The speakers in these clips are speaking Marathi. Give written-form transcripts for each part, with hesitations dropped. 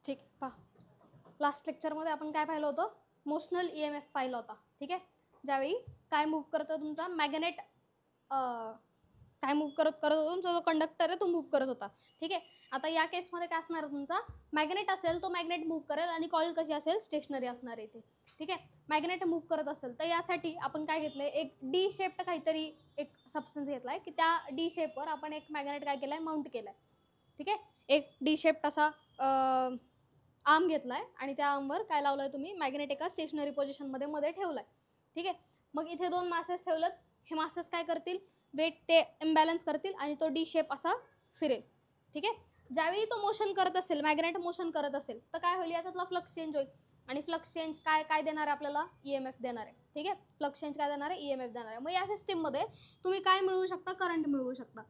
ठीक आहे, पहा लास्ट लेक्चरमध्ये आपण काय पाहिलं होतं, मोशनल EMF पाहिलं होता. ठीक आहे, ज्यावेळी काय मूव्ह करतो तुमचा मॅग्नेट, काय मूव्ह करत होता तुमचा जो कंडक्टर आहे तो मूव्ह करत होता. ठीक आहे, आता या केसमध्ये काय असणार तुमचा मॅग्नेट असेल, तो मॅग्नेट मूव्ह करेल आणि कॉईल कशी असेल स्टेशनरी असणार आहे इथे. ठीक आहे, मॅग्नेट मूव्ह करत असेल तर यासाठी आपण काय घेतलंय, एक डी शेप्ड काहीतरी एक सबस्टन्स घेतलाय की त्या डी शेपवर आपण एक मॅग्नेट काय केलाय, माउंट केलाय. ठीक आहे, एक डी शेप्ड असा आर्म घेतलाय आणि त्या आर्मवर काय लावलंय तुम्ही, मॅग्नेट एका स्टेशनरी पोझिशनमध्ये मध्ये ठेवलाय. ठीक आहे, मग इथे दोन मासेस ठेवलेत, हे मासेस काय करतील, वेट ते इम्बॅलन्स करतील आणि तो डी शेप असा फिरेल. ठीक आहे, ज्यावेळी तो मोशन करत असेल, मॅग्नेट मोशन करत असेल तर काय होईल, याच्यातला फ्लक्स चेंज होईल आणि फ्लक्स चेंज काय काय देणार आहे आपल्याला, EMF देणार आहे. ठीक आहे, फ्लक्स चेंज काय देणार आहे, EMF देणार आहे. मग या सिस्टीममध्ये तुम्ही काय मिळवू शकता, करंट मिळवू शकता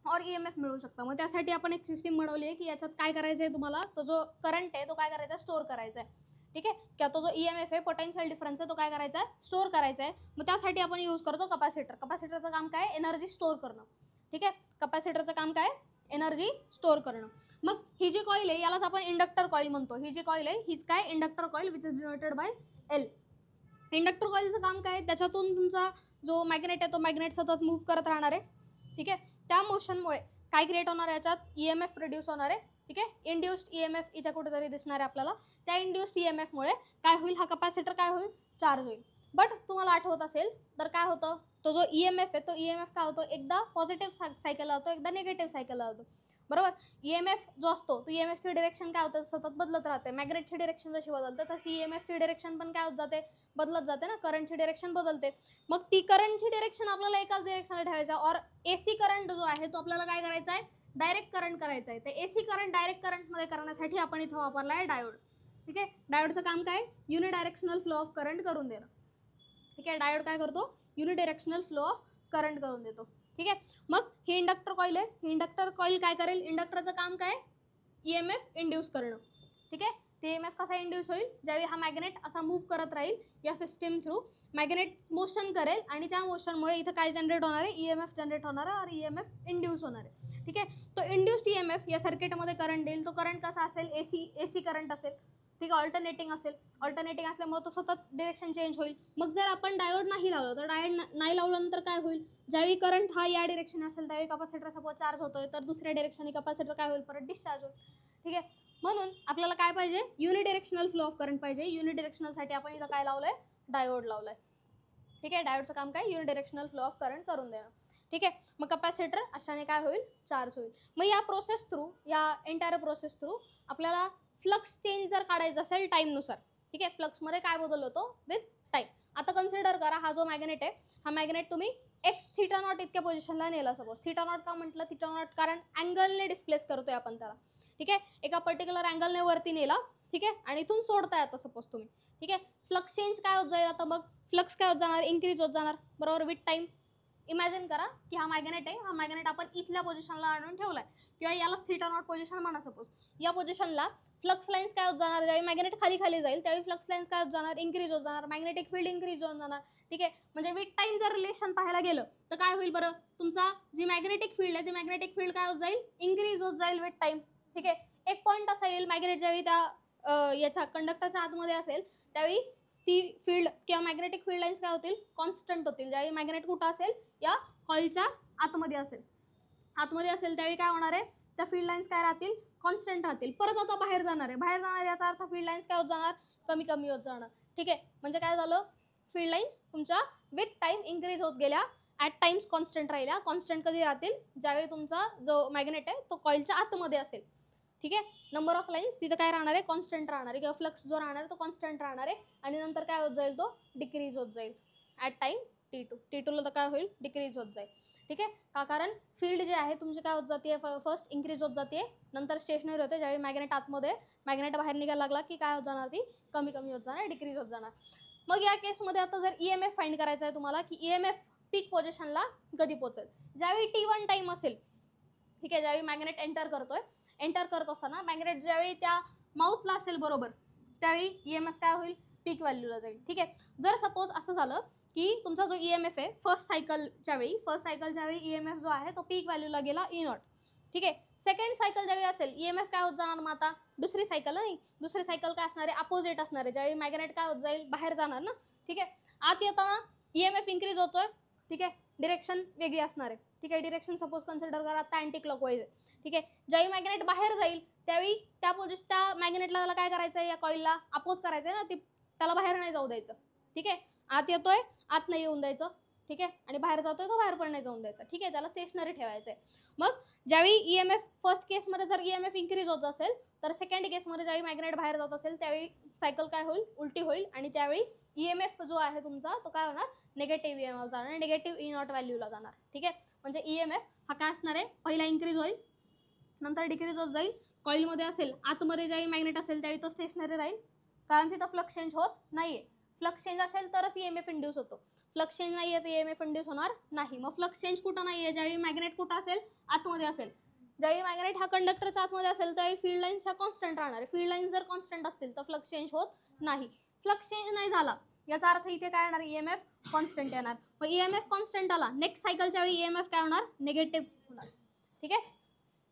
और EMF मिळवू शकता. मग त्यासाठी आपण एक सिस्टीम बनवली आहे की याच्यात काय करायचं आहे तुम्हाला, तो जो करंट आहे तो काय करायचा, स्टोअर करायचा आहे. ठीक आहे, किंवा तो जो EMF आहे, पोटेन्शियल डिफरन्स आहे, तो काय करायचा आहे, स्टोअर करायचा आहे. मग त्यासाठी आपण यूज करतो कपॅसिटर. कपॅसिटरचं काम काय, एनर्जी स्टोअर करणं. ठीक आहे, कपॅसिटरचं काम काय, एनर्जी स्टोअर करणं. मग ही जी कॉईल आहे यालाच आपण इंडक्टर कॉईल म्हणतो. ही जी कॉईल आहे हीच काय, inductor coil which is denoted by L. Inductor कॉईलचं काम काय, त्याच्यातून तुमचा जो मॅग्नेट आहे तो मॅग्नेट सतत मूव्ह करत राहणार आहे. ठीक आहे, त्या मोशनमुळे काय क्रिएट होणार आहे, याच्यात EMF प्रोड्यूस होणार आहे. ठीक आहे, इंड्युस्ड EMF इथे कुठेतरी दिसणार आहे आपल्याला. त्या इंड्युस्ड EMF मुळे काय होईल, हा कपॅसिटर काय होईल, चार्ज होईल. बट तुम्हाला आठवत असेल तर काय होतं, तो जो EMF आहे तो EMF काय होतो, एकदा पॉझिटिव्ह सायकलला होतो, एकदा निगेटिव्ह सायकलला होतो. बरोबर, EMF जो असतो तो EMF ची डिरेक्शन काय होतं, सतत बदलत राहते. मॅग्नेटची डिरेक्शन जशी बदलते तशी EMF ची डिरेक्शन पण काय होत जाते, बदलत जाते ना, करंटची डिरेक्शन बदलते. मग ती करंटची डिरेक्शन आपल्याला एकाच डिरेक्शनला ठेवायचा और AC करंट जो आहे तो आपल्याला काय करायचा आहे, डायरेक्ट करंट करायचा आहे. ते AC करंट डायरेक्ट करंटमध्ये करण्यासाठी आपण इथं वापरला आहे डायोड. ठीक आहे, डायोडचं काम काय, युनिडायरेक्शनल फ्लो ऑफ करंट करून देणं. ठीक आहे, डायोड काय करतो, युनिडायरेक्शनल फ्लो ऑफ करंट करून देतो. ठीक आहे, मग ही इंडक्टर कॉईल आहे, ही इंडक्टर कॉईल काय करेल, इंडक्टरचं काम काय, EMF इंड्यूस करणं. ठीक आहे, ते EMF कसा इंड्यूस होईल, ज्यावेळी हा मॅग्नेट असा मूव्ह करत राहील या सिस्टीम थ्रू, मॅग्नेट मोशन करेल आणि त्या मोशनमुळे इथं काय जनरेट होणार आहे, EMF जनरेट होणार आहे और EMF इंड्यूस होणार आहे. ठीक आहे, तो इंड्यूस्ड EMF या सर्किटमध्ये करंट देईल. तो करंट कसा असेल, AC करंट असेल. ठीक आहे, ऑल्टरनेटिंग असेल, ऑल्टरनेटिंग असल्यामुळे तो सतत डिरेक्शन चेंज होईल. मग जर आपण डायोड नाही लावलं तर डायोड नाही लावल्यानंतर काय होईल, ज्यावेळी करंट हा या डिरेक्शन असेल त्यावेळी कपॅसिटर सपोज चार्ज होतोय तर दुसऱ्या डिरेक्शनने कपॅसिटर काय होईल, परत डिस्चार्ज होईल. ठीक आहे, म्हणून आपल्याला काय पाहिजे, युनिडिरेक्शनल फ्लो ऑफ करंट पाहिजे. युनिडिरेक्शनलसाठी आपण इथं काय लावलंय, डायोड लावलंय. ठीक आहे, डायोडचं काम काय, युनिडिरेक्शनल फ्लो ऑफ करंट करून देणं. ठीक आहे, मग कपॅसिटर अशाने काय होईल, चार्ज होईल. मग या प्रोसेस थ्रू, या एंटायर प्रोसेस थ्रू आपल्याला फ्लक्स चेंज जर काढायचं असेल टाईमनुसार. ठीक आहे, फ्लक्समध्ये काय बदल होतो विथ टाईम. आता कन्सिडर करा हा जो मॅग्नेट आहे, हा मॅग्नेट तुम्ही x θ0 इतक्या पोझिशनला नेला. सपोज θ0 का म्हटलं, θ0 कारण अँगलने डिस्प्लेस करतोय आपण त्याला. ठीक आहे, एका पर्टिक्युलर अँगलने वरती नेला. ठीक आहे, आणि इथून सोडताय आता सपोज तुम्ही. ठीक आहे, फ्लक्स चेंज काय होत जाईल आता, मग फ्लक्स काय होत जाणार, इन्क्रीज होत जाणार. बरोबर, विथ टाईम. इमॅजिन करा की हा मॅग्नेट आहे, हा मॅग्नेट आपण इथल्या पोझिशनला आणून ठेवलाय किंवा यालाच θ0 पोझिशन म्हणा सपोज. या पोझिशनला फ्लक्स लाईन्स काय होत जाणार, ज्यावेळी मॅग्नेट खाली खाली जाईल त्यावेळी फ्लक्स लाईन्स काय होत जाणार, इन्क्रीज होत जाणार. मॅग्नेटिक फील्ड इन्क्रीज होत जाणार. ठीक आहे, म्हणजे विथ टाइम जर रिलेशन पाहायला गेलं तर काय होईल बरं, तुमचा जी मॅग्नेटिक फील्ड आहे ती मॅग्नेटिक फील्ड काय होत जाईल, इन्क्रीज होत जाईल विथ टाइम. ठीक आहे, एक पॉईंट असा येईल मॅग्नेट ज्यावेळी त्या याच्या कंडक्टरच्या आतमध्ये असेल त्यावेळी ती फील्ड किंवा मॅग्नेटिक फील्ड लाईन्स काय होतील, कॉन्स्टंट होतील. ज्यावेळी मॅग्नेट कुठं असेल, या कॉईलच्या आतमध्ये असेल, त्यावेळी काय होणार आहे, त्या फील्ड लाईन्स काय राहतील, कॉन्स्टंट राहतील. परत आता बाहेर जाणार आहे, बाहेर जाणार याचा अर्थ फील्ड लाईन्स काय होत जाणार, कमी कमी होत जाणार. ठीक आहे, म्हणजे काय झालं, फील्ड लाईन्स तुमच्या विथ टाइम इन्क्रीज होत गेल्या, ॲट टाइम्स कॉन्स्टंट राहिल्या. कॉन्स्टंट कधी राहतील, ज्यावेळी तुमचा जो मॅग्नेट आहे तो कॉईलच्या आतमध्ये असेल. ठीक आहे, नंबर ऑफ लाईन्स तिथं काय राहणार आहे, कॉन्स्टंट राहणार आहे, किंवा फ्लक्स जो राहणार आहे तो कॉन्स्टंट राहणार आहे. आणि नंतर काय होत जाईल, तो डिक्रीज होत जाईल ॲट टाइम T2 ला तर काय होईल, डिक्रीज होत जाईल. ठीक आहे, का कारण फील्ड जे आहे तुमची काय होत जाते, फर्स्ट इन्क्रीज होत जाते, नंतर स्टेशनरी होते. ज्यावेळी मॅग्नेट आतमध्ये, मॅग्नेट बाहेर निघायला लागला की काय होत जाणार, ती कमी कमी होत जाणार, डिक्रीज होत जाणार. मग या केसमध्ये आता जर EMF फाइंड करायचा आहे तुम्हाला की EMF पीक पोझिशनला कधी पोहोचेल, ज्यावेळी T1 टाइम असेल. ठीक आहे, ज्यावेळी मॅग्नेट एंटर करत असताना मॅग्नेट ज्यावेळी त्या माउथला असेल बरोबर, त्यावेळी EMF काय होईल, पीक व्हॅल्यूला जाईल. ठीक आहे, जर सपोज असं झालं की तुमचा जो EMF आहे फर्स्ट सायकल ज्यावेळी EMF जो आहे तो पीक व्हॅल्यूला गेला E0. ठीक आहे. सेकंड सायकल ज्यावेळी असेल ईएमएफ काय होत जाणार मग आता दुसरी सायकल नाही, दुसरी सायकल काय असणार आहे अपोजिट असणार आहे. ज्यावेळी मॅग्नेट काय होत जाईल बाहेर जाणार ना. ठीक आहे. आत येताना ईएमएफ इन्क्रीज होतोय. ठीक आहे. डिरेक्शन वेगळी असणार आहे. ठीक आहे. डिरेक्शन सपोज कन्सिडर करा आता अँटी क्लॉकवाईज आहे. ठीक आहे. ज्यावेळी मॅग्नेट बाहेर जाईल त्यावेळी त्या मॅग्नेटला काय करायचं आहे या कॉईलला अपोज करायचं आहे ना, त्याला बाहेर नाही जाऊ द्यायचं. ठीक आहे. आत येतोय आत नाही येऊन द्यायचं. ठीक आहे. आणि बाहेर जातोय तो बाहेर पण नाही जाऊन द्यायचा. ठीक आहे. त्याला स्टेशनरी ठेवायचं आहे. मग ज्यावेळी ईएमएफ फर्स्ट केसमध्ये जर ईएमएफ इन्क्रीज होत असेल तर सेकंड केसमध्ये ज्यावेळी मॅग्नेट बाहेर जात असेल त्यावेळी सायकल काय होईल उलटी होईल आणि त्यावेळी ईएमएफ जो आहे तुमचा तो काय होणार निगेटिव्ह ईएमएफ जाणार, निगेटिव्ह ई नॉट व्हॅल्यूला जाणार. ठीक आहे. म्हणजे ईएमएफ हा काय असणार आहे पहिला इन्क्रीज होईल नंतर डिक्रीज होत जाईल. कॉईलमध्ये असेल आतमध्ये ज्यावेळी मॅग्नेट असेल त्यावेळी तो स्टेशनरी राहील कारण तिथं फ्लक्स चेंज होत नाहीये. फ्लक्स चेंज असेल तरच ईएमएफ इंड्यूस होतो. फ्लक्स चेंज नाही आहे तर ईएमएफ इंड्यूस होणार नाही. मग फ्लक्स चेंज कुठं नाही आहे ज्यावेळी मॅग्नेट कुठं असेल आतमध्ये असेल. ज्यावेळी मॅग्नेट हा कंडक्टरच्या आतमध्ये असेल त्यावेळी फील्ड लाईन्स ह्या कॉन्स्टंट राहणार आहे. फील्ड लाईन्स जर कॉन्स्टंट असतील तर फ्लक्स चेंज होत नाही. फ्लक्स चेंज नाही झाला याचा अर्थ इथे काय येणार ईएमएफ कॉन्स्टंट येणार. मग ईएमएफ कॉन्स्टंट आला नेक्स्ट सायकलच्या वेळी ईएमएफ काय होणार निगेटिव्ह होणार. ठीक आहे.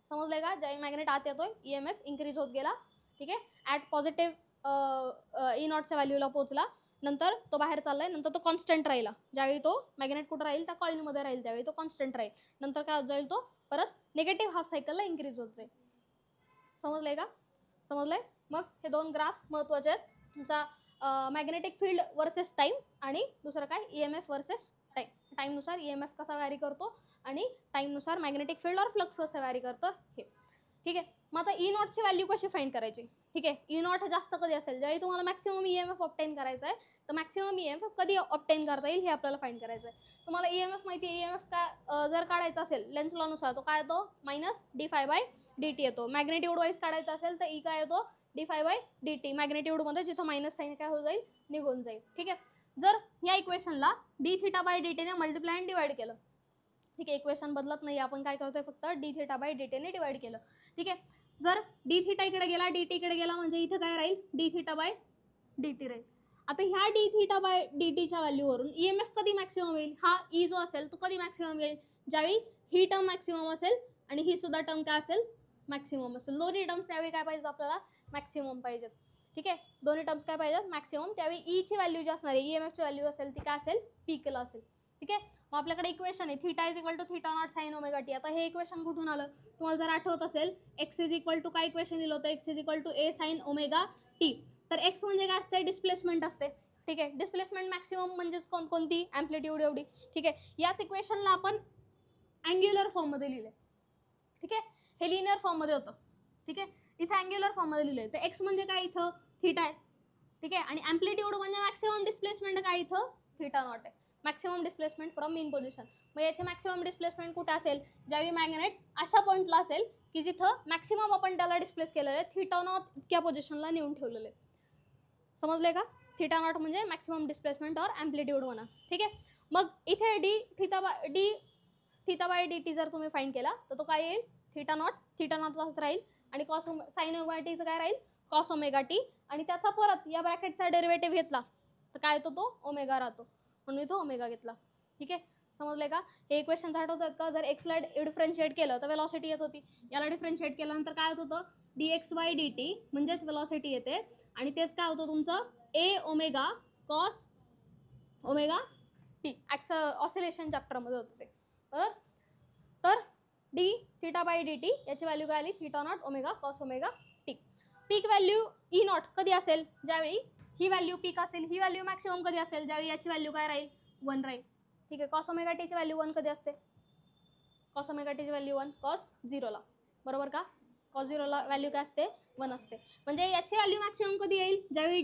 समजलंय का. ज्यावेळी मॅग्नेट आत येतोय ईएमएफ इन्क्रीज होत गेला. ठीक आहे. ॲट पॉझिटिव्ह ई नॉटच्या व्हॅल्यूला पोहोचला नंतर तो बाहेर चाललाय नंतर तो कॉन्स्टंट राहिला. ज्यावेळी तो मॅग्नेट कुठं राहील त्या कॉईलमध्ये राहील त्यावेळी तो कॉन्स्टंट राहील. नंतर काय होत जाईल तो परत निगेटिव्ह हाफ सायकलला इन्क्रीज होत जाईल. समजलंय का. समजलंय. मग हे दोन ग्राफ्स महत्त्वाचे आहेत. तुमचा मॅग्नेटिक फील्ड वर्सेस टाईम आणि दुसरं काय ईएमएफ वर्सेस टाईम. टाईमनुसार ईएमएफ कसा व्हॅरी करतो आणि टाईमनुसार मॅग्नेटिक फील्ड और फ्लक्स कसं व्हॅरी करतं हे. ठीक आहे. मग आता ई नॉटची व्हॅल्यू कशी फाइंड करायची. ठीक आहे. ई नॉट जास्त कधी असेल ज्यावेळी तुम्हाला मॅक्सिमम ईएमएफ ऑब्टेन करायचा आहे तर मॅक्सिमम ईएमएफ कधी ऑब्टेन करता येईल हे आपल्याला फाइंड करायचं आहे. तुम्हाला ईएमएफ माहिती आहे. ईएमएफ काय जर काढायचा असेल लेन्स लॉनुसार तो काय येतो -d∅/dt येतो. मॅग्नेट्यूड वाईज काढायचा असेल तर ई काय येतो d∅/dt. मॅग्नेट्यूडमध्ये जिथं मायनस साईन काय होऊन जाईल निघून जाईल. ठीक आहे. जर या इक्वेशनला d∅/dt ने मल्टिप्लाय आणि डिवाइड केलं. ठीक आहे. इक्वेशन बदलत नाही आपण काय करतोय फक्त d∅/dt ने डिवाइड केलं. ठीक आहे. जर d∅ इकडे गेला dt इकडे गेला म्हणजे इथं काय राहील d∅/dt राहील. आता ह्या d∅/dtच्या व्हॅल्यूवरून ईएमएफ कधी मॅक्सिमम होईल हा ई जो असेल तो कधी मॅक्सिमम येईल ज्यावेळी ही टर्म मॅक्सिमम असेल आणि ही सुद्धा टर्म काय असेल मॅक्सिमम असेल. दोन्ही टर्म्स त्यावेळी काय पाहिजेत आपल्याला मॅक्सिमम पाहिजेत. ठीक आहे. दोन्ही टर्म्स काय पाहिजेत मॅक्सिमम. त्यावेळी ईची व्हॅल्यू जी असणार आहे ईएमएफची व्हॅल्यू असेल ती काय असेल पीकला असेल. ठीक आहे. मग आपल्याकडे इक्वेशन आहे θ=θ0 sin ωt. आता हे इक्वेशन कुठून आलं तुम्हाला जर आठवत असेल x काय इक्वेशन लिहिलं होतं x a sin ωt. तर x म्हणजे काय असते डिस्प्लेसमेंट असते. ठीक आहे. डिस्प्लेसमेंट मॅक्सिमम म्हणजेच कोणती अँप्लिट्यूड एवढी. ठीक आहे. याच इक्वेशनला आपण अँग्युलर फॉर्ममध्ये लिहिले. ठीक आहे. हे लिनियर फॉर्ममध्ये होतं. ठीक आहे. इथे अँग्युलर फॉर्ममध्ये लिहिले तर एक्स म्हणजे काय इथं थीटा आहे. ठीक आहे. आणि अँप्लिट्यूड म्हणजे मॅक्सिमम डिस्प्लेसमेंट काय इथं θ0 आहे. Maximum displacement from mean position. मग याचे मॅक्सिमम डिस्प्लेसमेंट कुठे असेल ज्यावेळी मॅग्नेट अशा पॉईंटला असेल की जिथं मॅक्सिमम आपण त्याला डिस्प्लेस केलेलं आहे θ0 इतक्या पोझिशनला नेऊन ठेवलेलं आहे. समजलंय का. θ0 म्हणजे मॅक्सिमम डिस्प्लेसमेंट और अँप्लिट्यूड म्हणा. ठीक आहे. मग इथे d∅/dt जर तुम्ही फाइंड केला तर तो काय येईल θ0 तसंच राहील आणि कॉस साइन ωtचं काय राहील कॉस ωt आणि त्याचा परत या ब्रॅकेटचा डेरिव्हेटिव्ह घेतला तर काय येतो तो ओमेगा राहतो म्हणून इथं ओमेगा घेतला. ठीक आहे. समजलंय का. हे इक्वेशन आठवतात का. जर एक्सला डिफरन्शिएट केलं तर वेलॉसिटी येत होती. याला डिफरन्शिएट केल्यानंतर काय होत होतं dx/dt म्हणजेच वेलॉसिटी येते आणि तेच काय होतं तुमचं a omega cos omega t oscillation चॅप्टरमध्ये होतं ते. बरोबर. तर d∅/dt याची व्हॅल्यू काय आली θ0 omega cos omega t. Peak value e naught कधी असेल ज्यावेळी ही व्हॅल्यू पीक असेल. ही व्हॅल्यू मॅक्सिमम कधी असेल ज्यावेळी याची व्हॅल्यू काय राहील 1 राहील. ठीक आहे. कॉस ओमेगा टीची व्हॅल्यू 1 कधी असते कॉस ओमेगा टीची व्हॅल्यू 1 कॉस 0ला. बरोबर का. कॉस 0ला व्हॅल्यू काय असते 1 असते. म्हणजे याची व्हॅल्यू मॅक्सिमम कधी येईल ज्यावेळी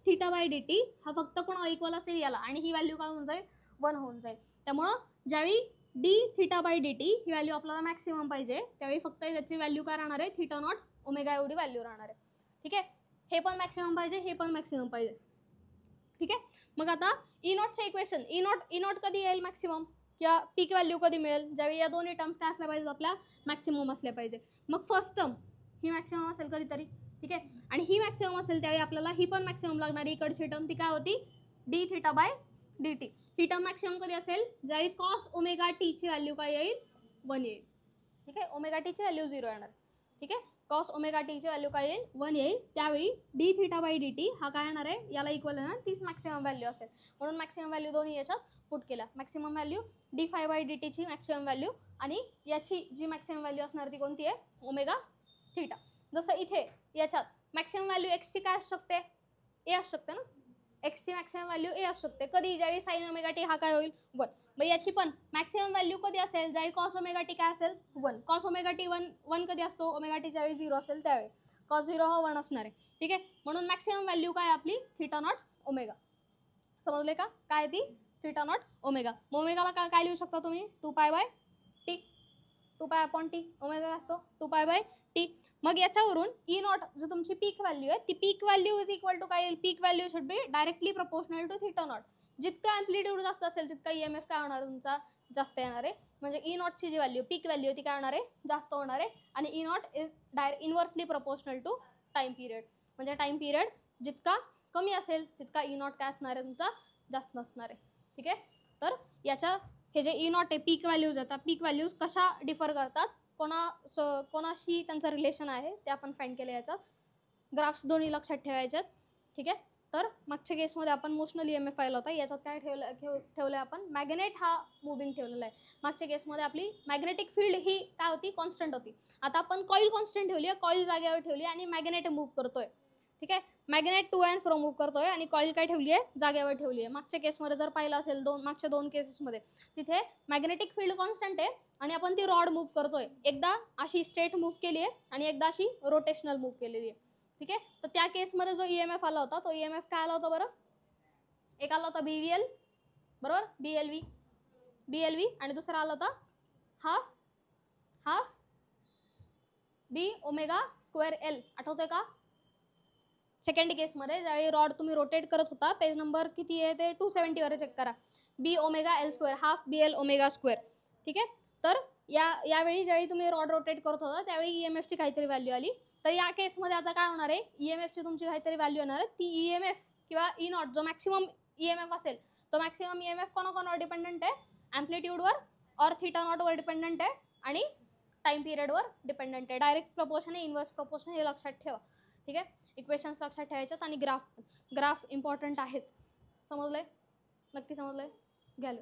d∅/dt हा फक्त कोणाला इक्वल असेल याला आणि ही व्हॅल्यू काय होऊन जाईल 1 होऊन जाईल. त्यामुळं ज्यावेळी d∅/dt ही व्हॅल्यू आपल्याला मॅक्सिमम पाहिजे त्यावेळी फक्त त्याची व्हॅल्यू काय राहणार आहे θ0 ओमेगा एवढी व्हॅल्यू राहणार आहे. ठीक आहे. हे पण मॅक्सिमम पाहिजे हे पण मॅक्सिमम पाहिजे. ठीक आहे. मग आता ई नॉटचे इक्वेशन ई नॉट कधी येईल मॅक्सिमम किंवा पीक व्हॅल्यू कधी मिळेल ज्यावेळी या दोन्ही टर्म्स काय असल्या पाहिजेत आपल्या मॅक्सिमम असल्या पाहिजे. मग फर्स्ट टर्म ही मॅक्सिमम असेल कधीतरी. ठीक आहे. आणि ही मॅक्सिमम असेल त्यावेळी आपल्याला ही पण मॅक्सिमम लागणारी इकडची टर्म ती काय होती d∅/dt. ही टर्म मॅक्सिमम कधी असेल ज्यावेळी कॉस ओमेगा टीची व्हॅल्यू काय येईल 1 येईल. ठीक आहे. ओमेगा टीची व्हॅल्यू 0 येणार. ठीक आहे. कॉस ओमेगा टीची व्हॅल्यू काय येईल 1 येईल. त्यावेळी D theta by D T हा काय येणार आहे, याला इक्वल येणार, तीच मॅक्सिमम व्हॅल्यू असेल. म्हणून मॅक्सिमम व्हॅल्यू दोन्ही याच्यात पुट केल्या. Maximum value D phi by D टीची मॅक्सिमम व्हॅल्यू आणि याची जी मॅक्सिमम व्हॅल्यू असणार ती कोणती आहे, ओमेगा थिटा. जसं इथे याच्यात मॅक्सिमम व्हॅल्यू एक्सची काय असू शकते, ए असू शकते ना. एक्सची मॅक्सिमम व्हॅल्यू ए असू शकते. कधी, ज्यावेळी साइन ओमेगा टी हा काय होईल 1. मग याची पण मॅक्सिमम व्हॅल्यू कधी असेल, ज्यावेळी कॉस ओमेगा टी काय असेल 1. कॉस ओमेगा टी 1 कधी असतो, ओमेगा टी ज्यावेळी 0 असेल त्यावेळी. कॉस 0 हा 1 असणार आहे. ठीक आहे. म्हणून मॅक्सिमम व्हॅल्यू काय आपली थिटा नॉट ओमेगा. समजले का, काय ती थिटा नॉट ओमेगा. मग ओमेगाला काय लिहू शकता तुम्ही, 2 pi by T. 2 pi upon T. Omega असतो 2 पाय बाय टी. मग याच्यावरून ई नॉट जो तुमची पीक व्हॅल्यू आहे, ती peak value is equal to काय येईल, peak value should be directly proportional to theta naught. जितका ॲम्प्लिट्यूड जास्त असेल तितका ईएमएफ काय होणार तुमचा जास्त येणार आहे. म्हणजे ई नॉटची जी व्हॅल्यू पीक व्हॅल्यू ती काय होणार आहे, जास्त होणार आहे. आणि E naught is inversely proportional to time period. म्हणजे टाइम पिरियड जितका कमी असेल तितका ई नॉट काय असणार आहे तुमचा जास्त नसणार आहे. ठीक आहे. तर याच्या हे जे ई नॉट आहे, पीक व्हॅल्यूज आहेत, पीक व्हॅल्यूज कशा डिफर करतात, कोणाशी त्यांचं रिलेशन आहे ते आपण फाइंड केलं. याच्यात ग्राफ्स दोन्ही लक्षात ठेवायच्यात. ठीक आहे. तर मागच्या केसमध्ये आपण मोशनल ईएमएफ पाहिला होता. याच्यात काय ठेवलं आपण, मॅग्नेट हा मुव्हिंग ठेवलेला आहे. मागच्या केसमध्ये आपली मॅग्नेटिक फील्ड ही काय होती, कॉन्स्टंट होती. आता आपण कॉईल कॉन्स्टंट ठेवली आहे, कॉईल जागेवर ठेवली आणि मॅग्नेट मूव्ह करतोय. ठीक आहे. Magnet to and fro move करतोय आणि कॉईल काय ठेवली आहे, जागेवर ठेवली आहे. मागच्या केसमध्ये जर पाहिलं असेल, मागच्या 2 केसेसमध्ये तिथे मॅग्नेटिक फील्ड कॉन्स्टंट आहे आणि आपण ती रॉड मूव्ह करतोय. एकदा अशी स्ट्रेट मूव्ह केली आहे आणि एकदा अशी रोटेशनल मूव्ह केलेली आहे. ठीक आहे. तर त्या केसमध्ये जो ईएमएफ आला होता तो ईएमएफ काय आला होता बरं, एक आला होता बीव्हीएल बरोबर, बीएलव्ही आणि दुसरा आला होता हाफ बी ओमेगा स्क्वेअर एल. आठवतंय का. सेकंड केसमध्ये ज्यावेळी रॉड तुम्ही रोटेट करत होता, पेज नंबर किती आहे ते 270 वर चेक करा, बी ओमेगा एल स्क्वेअर हाफ बी एल ओमेगा स्क्वेअर. ठीक आहे. तर यावेळी ज्यावेळी तुम्ही रॉड रोटेट करत होता त्यावेळी ईएमएफची काहीतरी व्हॅल्यू आली. तर या केसमध्ये आता काय होणार आहे, ईएमएफची तुमची काहीतरी व्हॅल्यू येणार आहे. ती ईएमएफ किंवा ई नॉट जो मॅक्सिमम ईएमएफ असेल तो मॅक्सिमम ईएमएफ कोणाकोणावर डिपेंडंट आहे, ॲम्प्लिट्यूडवर और थिटा नॉटवर डिपेंडंट आहे आणि टाइम पिरियडवर डिपेंडंट आहे. डायरेक्ट प्रपोर्शन आहे, इन्व्हर्स प्रपोर्शन हे लक्षात ठेवा. ठीक आहे. इक्वेशन्स लक्षात ठेवायच्यात आणि ग्राफ इम्पॉर्टंट आहेत. समजलंय, नक्की समजलंय, घ्यालो.